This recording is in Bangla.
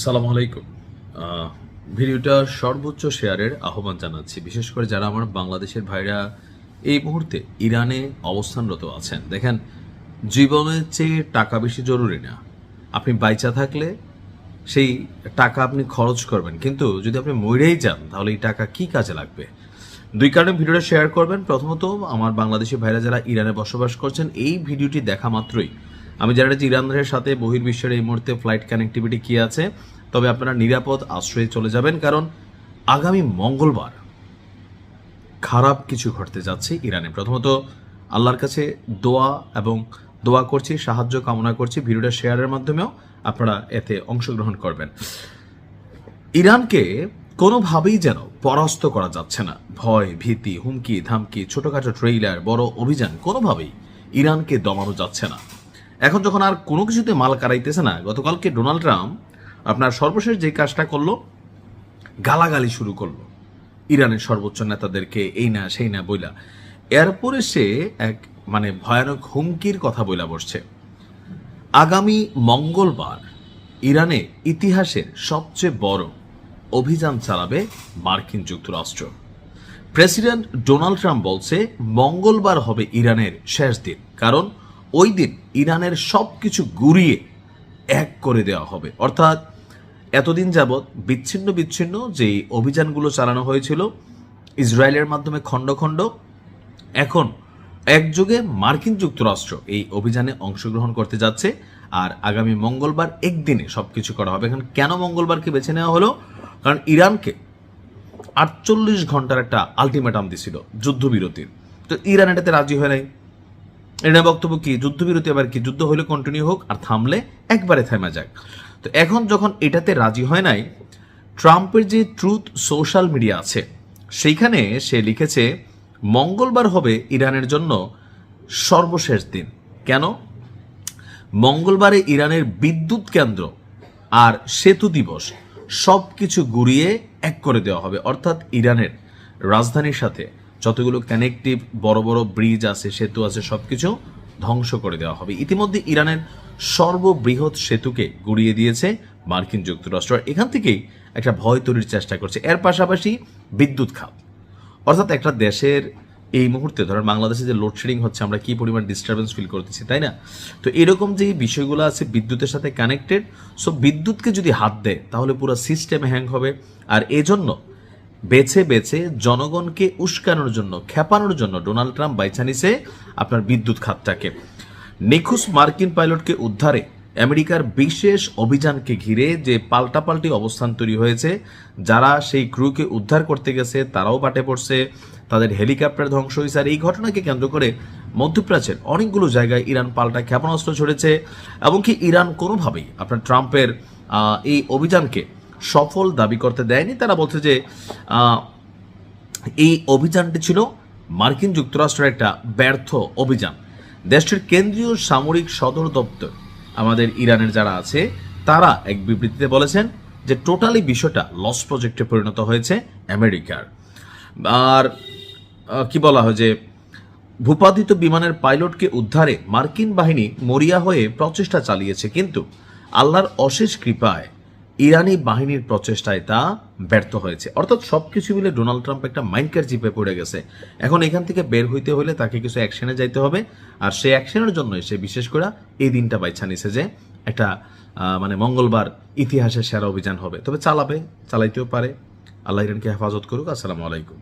সালামু আলাইকুম। ভিডিওটা সর্বোচ্চ শেয়ারের আহ্বান জানাচ্ছি, বিশেষ করে যারা আমার বাংলাদেশের ভাইরা এই মুহূর্তে ইরানে অবস্থানরত আছেন। দেখেন, জীবনের চেয়ে টাকা বেশি জরুরি না। আপনি বাইচা থাকলে সেই টাকা আপনি খরচ করবেন, কিন্তু যদি আপনি মরেই যান তাহলে এই টাকা কি কাজে লাগবে? দুই কারণে ভিডিওটা শেয়ার করবেন। প্রথমত, আমার বাংলাদেশি ভাইরা যারা ইরানে বসবাস করছেন, এই ভিডিওটি দেখা মাত্রই আমি জানি যে ইরানের সাথে বহির্বিশ্বের এই মুহূর্তে ফ্লাইট কানেক্টিভিটি কি আছে, তবে আপনারা নিরাপদ আশ্রয়ে চলে যাবেন, কারণ আগামী মঙ্গলবার খারাপ কিছু ঘটতে যাচ্ছে ইরানে। প্রথমত, আল্লাহর কাছে দোয়া করছি, সাহায্য কামনা করছি। ভিডিওটা শেয়ারের মাধ্যমেও আপনারা এতে অংশগ্রহণ করবেন। ইরানকে কোনোভাবেই যেন পরাস্ত করা যাচ্ছে না। ভয়, ভীতি, হুমকি ধামকি, ছোটখাটো ট্রেইলার, বড় অভিযান, কোনোভাবেই ইরানকে দমানো যাচ্ছে না। এখন যখন আর কোনো কিছুতে মাল কারাইতেছে না, গতকালকে ডোনাল্ড ট্রাম্প আপনার সর্বশেষ যে কাজটা করলো, গালাগালি শুরু করলো ইরানের সর্বোচ্চ নেতাদেরকে, এই না সেই না বইলা। এরপরে সে এক ভয়ানক হুমকির কথা বইলা বসছে। আগামী মঙ্গলবার ইরানে ইতিহাসের সবচেয়ে বড় অভিযান চালাবে মার্কিন যুক্তরাষ্ট্র। প্রেসিডেন্ট ডোনাল্ড ট্রাম্প বলছে মঙ্গলবার হবে ইরানের শেষ দিন, কারণ ওই দিন ইরানের সবকিছু গুড়িয়ে এক করে দেওয়া হবে। অর্থাৎ এতদিন যাবৎ বিচ্ছিন্ন যে অভিযানগুলো চালানো হয়েছিল ইসরায়েলের মাধ্যমে খণ্ড খণ্ড, এখন একযোগে মার্কিন যুক্তরাষ্ট্র এই অভিযানে অংশগ্রহণ করতে যাচ্ছে। আর আগামী মঙ্গলবার একদিনে সবকিছু করা হবে। এখন কেন মঙ্গলবারকে বেছে নেওয়া হলো? কারণ ইরানকে 48 ঘন্টার একটা আলটিমেটাম দিছিল যুদ্ধবিরতির, তো ইরান এটাতে রাজি হয় নাই। এটা বক্তব্য কি, যুদ্ধবিরতি আবার কি, যুদ্ধ হলে কন্টিনিউ হোক, আর থামলে একবারে থেমা যাক। তো এখন যখন এটাতে রাজি হয় নাই, ট্রাম্পের যে ট্রুথ সোশ্যাল মিডিয়া আছে সেইখানে সে লিখেছে মঙ্গলবার হবে ইরানের জন্য সর্বশেষ দিন। কেন? মঙ্গলবারে ইরানের বিদ্যুৎ কেন্দ্র আর সেতু দিবস সব কিছু গুড়িয়ে এক করে দেওয়া হবে। অর্থাৎ ইরানের রাজধানীর সাথে যতগুলো কানেক্টিভ বড় বড় ব্রিজ আছে, সেতু আছে, সবকিছু ধ্বংস করে দেওয়া হবে। ইতিমধ্যে ইরানের সর্ববৃহৎ সেতুকে গুড়িয়ে দিয়েছে মার্কিন যুক্তরাষ্ট্র। এখান থেকেই একটা ভয় তৈরির চেষ্টা করছে। এর পাশাপাশি বিদ্যুৎ খাত, অর্থাৎ একটা দেশের এই মুহূর্তে ধরেন বাংলাদেশে যে লোডশেডিং হচ্ছে, আমরা কি পরিমাণ ডিস্টারবেন্স ফিল করতেছি, তাই না? তো এরকম যে বিষয়গুলো আছে বিদ্যুতের সাথে কানেক্টেড, সো বিদ্যুৎকে যদি হাত দেয় তাহলে পুরো সিস্টেম হ্যাং হবে। আর এজন্য বেছে বেছে জনগণকে উস্কানোর জন্য, খেপানোর জন্য ডোনাল্ড ট্রাম্প বাইছা নিছে আপনার বিদ্যুৎ খাতটাকে। নিখোঁজ মার্কিন পাইলটকে উদ্ধারে আমেরিকার বিশেষ অভিযানকে ঘিরে যে পাল্টাপাল্টি অবস্থান তৈরি হয়েছে, যারা সেই ক্রুকে উদ্ধার করতে গেছে তারাও বাটে পড়ছে, তাদের হেলিকপ্টার ধ্বংস হয়েছে। আর এই ঘটনাকে কেন্দ্র করে মধ্যপ্রাচ্যের অনেকগুলো জায়গায় ইরান পাল্টা ক্ষেপণাস্ত্র ছড়েছে, এমনকি ইরান কোনোভাবেই আপনার ট্রাম্পের এই অভিযানকে সফল দাবি করতে দেয়নি। তারা বলছে যে এই অভিযানটি ছিল মার্কিন যুক্তরাষ্ট্রের একটা ব্যর্থ অভিযান। দেশটির কেন্দ্রীয় সামরিক সদর দপ্তর আমাদের ইরানের যারা আছে তারা এক বিবৃতিতে বলেছেন যে টোটালি বিষয়টা লস প্রজেক্টে পরিণত হয়েছে আমেরিকার। আর কি বলা হয় যে ভূপাতিত বিমানের পাইলটকে উদ্ধারে মার্কিন বাহিনী মরিয়া হয়ে প্রচেষ্টা চালিয়েছে, কিন্তু আল্লাহর অশেষ কৃপায় ইরানি বাহিনীর প্রচেষ্টায় তা ব্যর্থ হয়েছে। অর্থাৎ সবকিছু মিলে ডোনাল্ড ট্রাম্প একটা মাইন্ডকার জিপে পড়ে গেছে। এখন এখান থেকে বের হইতে হলে তাকে কিছু অ্যাকশনে যাইতে হবে, আর সেই অ্যাকশনের জন্য সে বিশেষ করে এই দিনটা বাইছা নিছে যে একটা মঙ্গলবার ইতিহাসের সেরা অভিযান হবে। তবে চালাইতেও পারে। আল্লাহ ইরানকে হেফাজত করুক। আসসালামু আলাইকুম।